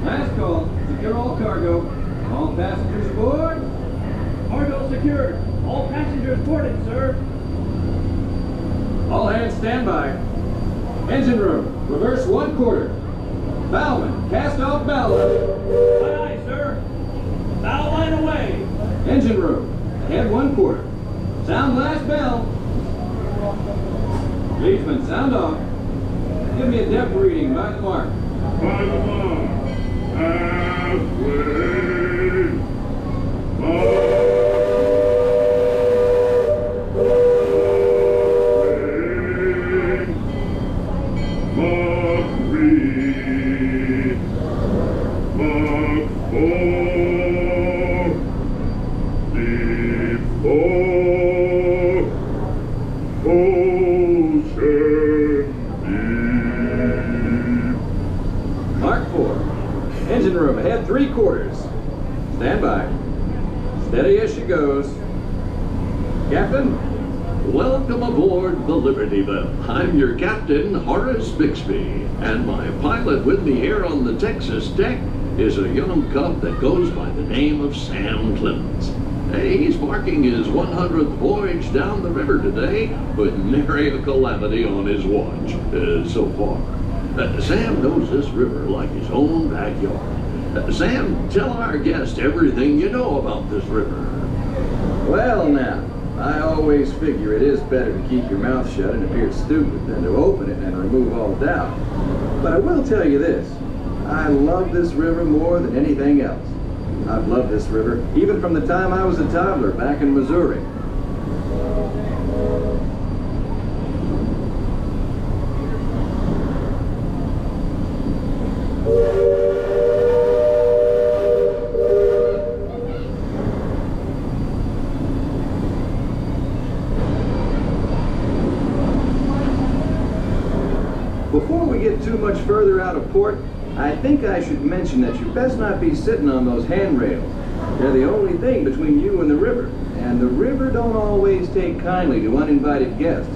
Last call. Secure all cargo. All passengers aboard. Cargo secured. All passengers boarded, sir. All hands stand by. Engine room, reverse 1/4. Bowman, cast off bow line. Aye, aye, sir. Bow line away. Engine room, head 1/4. Sound last bell. Leadsman, sound off. Give me a depth reading by the mark. By the mark. Halfway. Mark 4. Engine room, ahead 3/4. Stand by. Steady as she goes. Captain? Welcome aboard the Liberty Bell. I'm your captain, Horace Bixby, and my pilot with me here on the Texas deck is a young cub that goes by the name of Sam Clemens. Hey, he's marking his 100th voyage down the river today with nary a calamity on his watch so far. Sam knows this river like his own backyard. Sam, tell our guest everything you know about this river. Well now, I always figure it is better to keep your mouth shut and appear stupid than to open it and remove all doubt. But I will tell you this, I love this river more than anything else. I've loved this river even from the time I was a toddler back in Missouri. Before we get too much further out of port, I think I should mention that you best not be sitting on those handrails. They're the only thing between you and the river, and the river don't always take kindly to uninvited guests.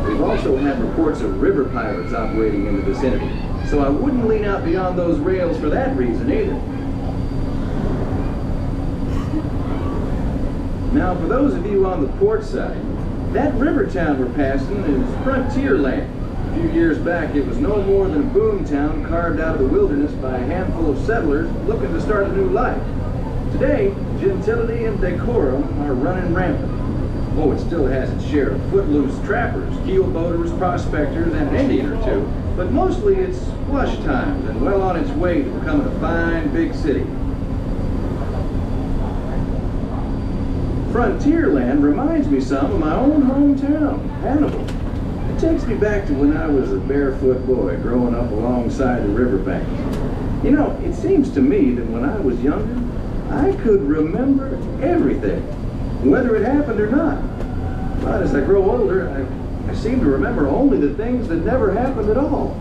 We've also had reports of river pirates operating in the vicinity, so I wouldn't lean out beyond those rails for that reason either. Now, for those of you on the port side, that river town we're passing is frontier land. A few years back, it was no more than a boom town carved out of the wilderness by a handful of settlers looking to start a new life. Today, gentility and decorum are running rampant. Oh, it still has its share of footloose trappers, keelboaters, prospectors, and an Indian or two, but mostly it's flush times and well on its way to becoming a fine big city. Frontierland reminds me some of my own hometown, Hannibal. It takes me back to when I was a barefoot boy growing up alongside the riverbank. You know, it seems to me that when I was younger, I could remember everything, whether it happened or not. But as I grow older, I seem to remember only the things that never happened at all.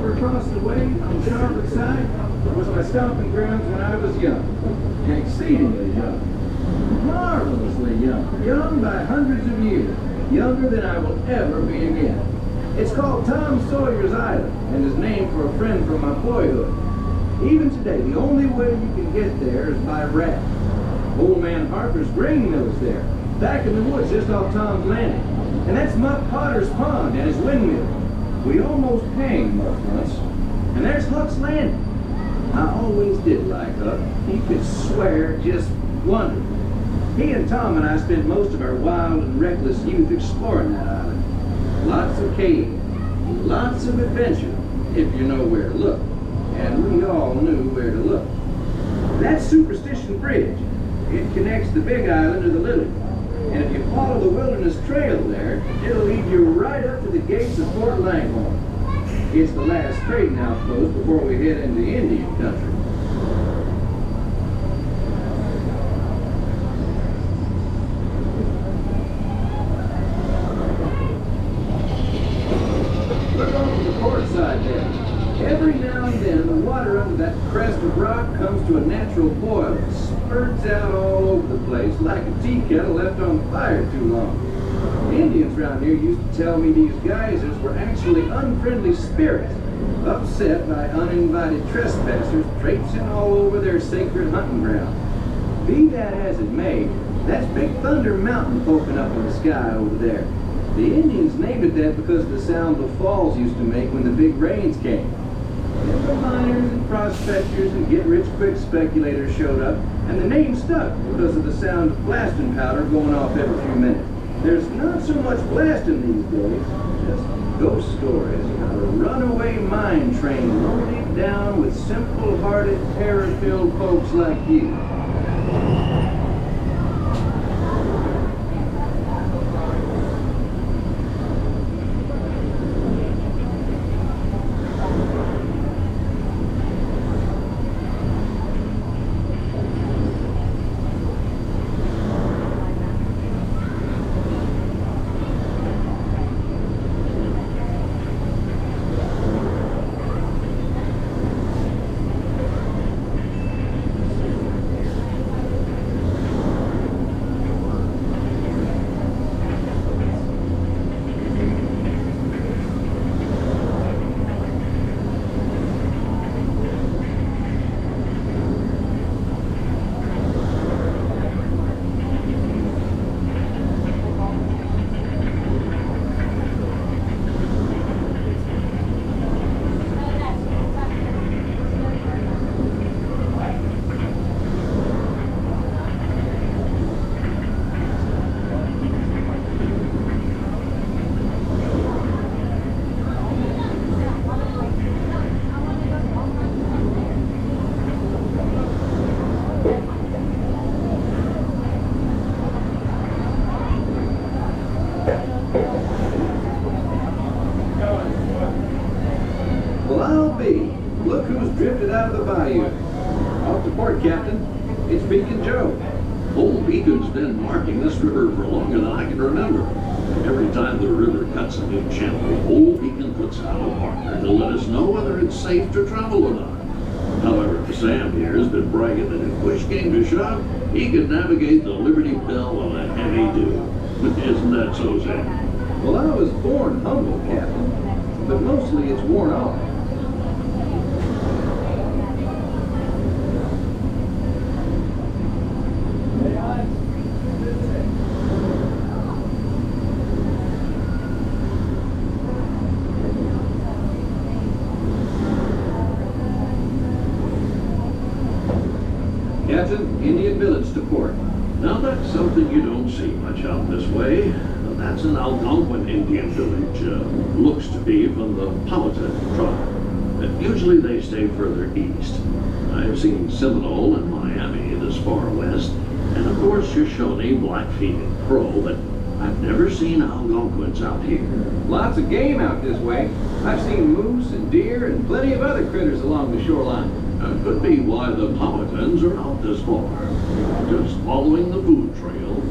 Across the way on the starboard side was my stomping grounds when I was young. Exceedingly young. Marvelously young. Young by hundreds of years. Younger than I will ever be again. It's called Tom Sawyer's Island and is named for a friend from my boyhood. Even today, the only way you can get there is by raft. Old man Harper's grain mill is there, back in the woods just off Tom's Landing. And that's Muck Potter's Pond and his windmill. We almost hanged Muck once. And there's Huck's Landing. I always did like Huck. He could swear just wonderful. He and Tom and I spent most of our wild and reckless youth exploring that island. Lots of caves, lots of adventure, if you know where to look. And we all knew where to look. That's Superstition Bridge. It connects the Big Island to the Little. And if you follow the Wilderness Trail there, it'll lead you right up to the gates of Fort Langhorne. It's the last trading outpost before we head into Indian country. Look over the port side there. Every now and then, the water under that crest of rock comes to a natural boil and spurts out all over the place like a tea kettle left on the fire too long. The Indians around here used to tell me these geysers were actually unfriendly spirits, upset by uninvited trespassers traipsing all over their sacred hunting ground. Be that as it may, that's Big Thunder Mountain poking up in the sky over there. The Indians named it that because of the sound the falls used to make when the big rains came. Then the miners and prospectors and get-rich-quick speculators showed up, and the name stuck because of the sound of blasting powder going off every few minutes. There's not so much blasting these days, just ghost stories about a runaway mine train loaded down with simple-hearted, terror-filled folks like you. Well, I'll be. Look who's drifted out of the bayou. Off the port, Captain. It's Beacon Joe. Old Beacon's been marking this river for longer than I can remember. Every time the river cuts a new channel, Old Beacon puts out a marker to let us know whether it's safe to travel or not. However, Sam here has been bragging that if push came to shove, he could navigate the Liberty Bell on a heavy dew. Isn't that so, Sam? Well, I was born humble, Captain, but mostly it's worn off. Captain, Indian village to port. Now that's something you don't see much out this way. That's an Algonquin Indian village. Looks to be from the Powhatan tribe. Usually they stay further east. I've seen Seminole and Miami this far west, and of course Shoshone, Blackfeet, and Crow, but I've never seen Algonquins out here. Lots of game out this way. I've seen moose and deer and plenty of other critters along the shoreline. Could be why the Powhatans are out this far. Just following the food trail.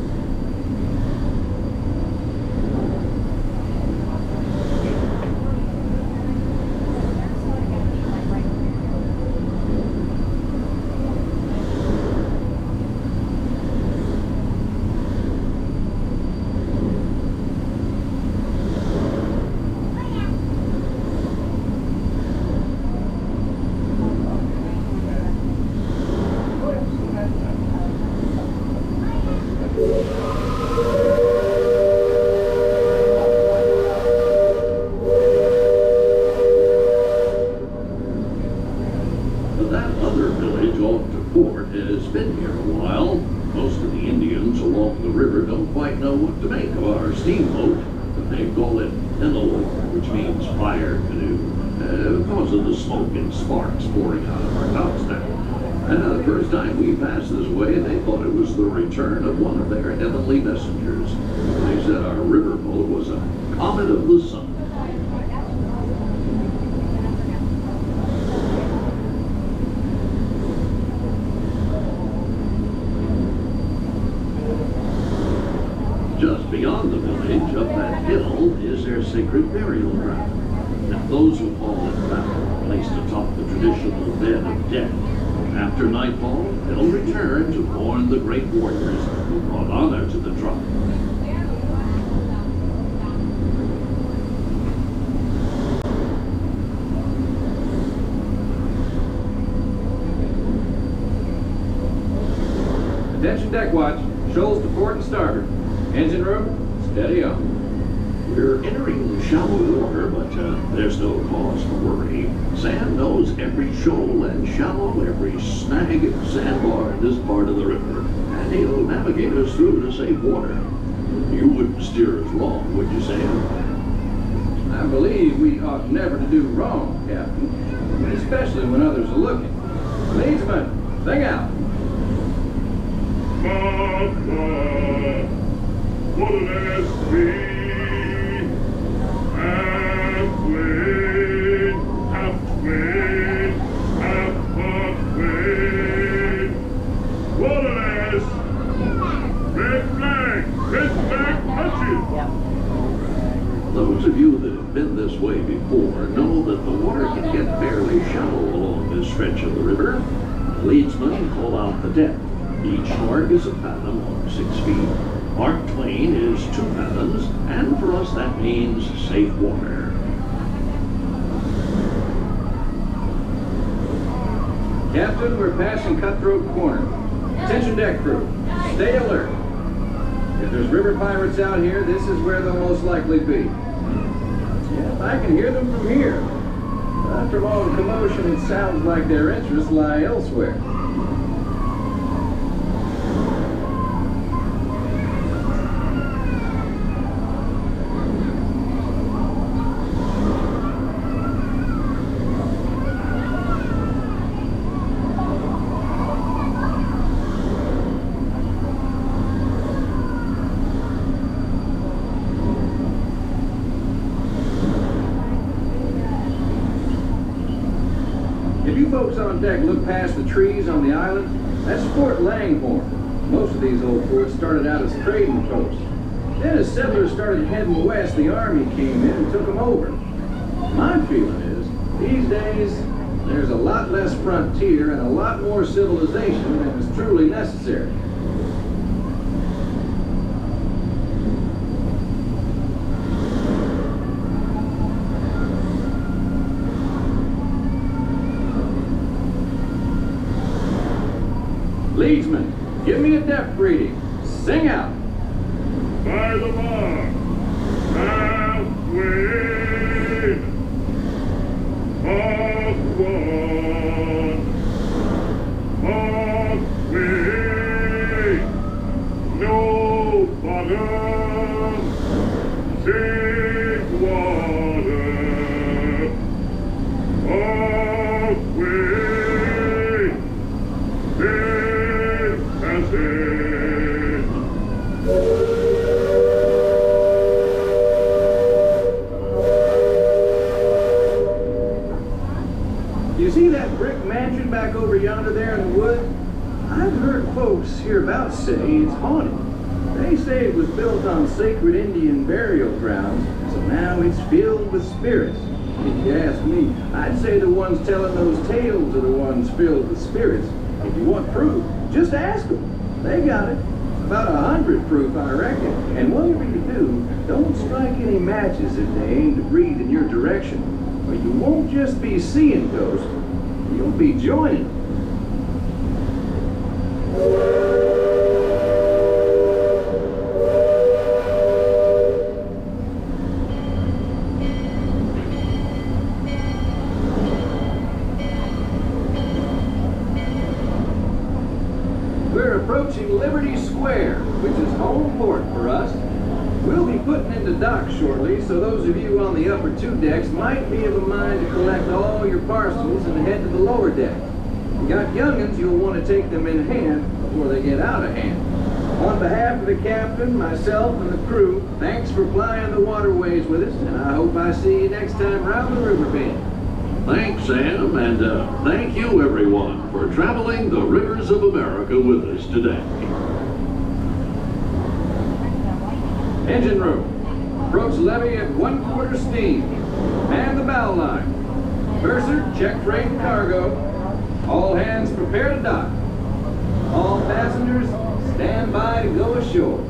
That other village off to port has been here a while. Most of the Indians along the river don't quite know what to make of our steamboat. They call it Enelore, which means fire canoe, because of the smoke and sparks pouring out of our docks now. And the first time we passed this way, they thought it was the return of one of their heavenly messengers. They said our riverboat was a comet of the sun. Just beyond the village, up that hill, is their sacred burial ground. Now, those who fall in battle are placed atop the traditional bed of death. After nightfall, they'll return to mourn the great warriors who brought honor to the tribe. Attention deck watch. Shoals to port and starboard. Engine room, steady on. We're entering shallow water, but there's no cause for worry. Sam knows every shoal and shallow, every snag and sandbar in this part of the river, and he'll navigate us through to safe water. You wouldn't steer us wrong, would you, Sam? I believe we ought never to do wrong, Captain, especially when others are looking. Leadsman, sing out. What an SB! Half wind, half wind, half wind. What an S! Red flag touches! Those of you that have been this way before know that the water can get fairly shallow along this stretch of the river. The leadsmen call out the depth. Each mark is a fathom or 6 feet. Mark Twain is 2 fathoms, and for us that means safe water. Captain, we're passing Cutthroat Corner. Attention deck crew, stay alert. If there's river pirates out here, this is where they'll most likely be. Yeah, I can hear them from here. But from all the commotion, it sounds like their interests lie elsewhere. If you folks on deck look past the trees on the island, that's Fort Langhorne. Most of these old forts started out as trading posts. Then as settlers started heading west, the army came in and took them over. My feeling is, these days, there's a lot less frontier and a lot more civilization than is truly necessary. Leadsman, give me a depth reading. Sing out. By the mark, halfway, mark 1, mark 3, no bottom, safe water, halfway, safe passage. You see that brick mansion back over yonder there in the wood? I've heard folks hereabouts say it's haunted. They say it was built on sacred Indian burial grounds, so now it's filled with spirits. If you ask me, I'd say the ones telling those tales are the ones filled with spirits. If you want proof, just ask them. They got it. About 100 proof, I reckon. And whatever you do, don't strike any matches if they aim to breathe in your direction, or you won't just be seeing ghosts, you'll be joining them. We're approaching Liberty Square, which is home port for us. We'll be putting into dock shortly, so those of you on the upper 2 decks might be of a mind to collect all your parcels and head to the lower deck. You got young'uns, you'll want to take them in hand before they get out of hand. On behalf of the captain, myself, and the crew, thanks for flying the waterways with us, and I hope I see you next time around the river bend. Thanks, Sam, and thank you, everyone, for traveling the rivers of America with us today. Engine room. Approach levee at 1/4 steam. Man the bow line. Purser, check freight and cargo. All hands prepare to dock. All passengers, stand by to go ashore.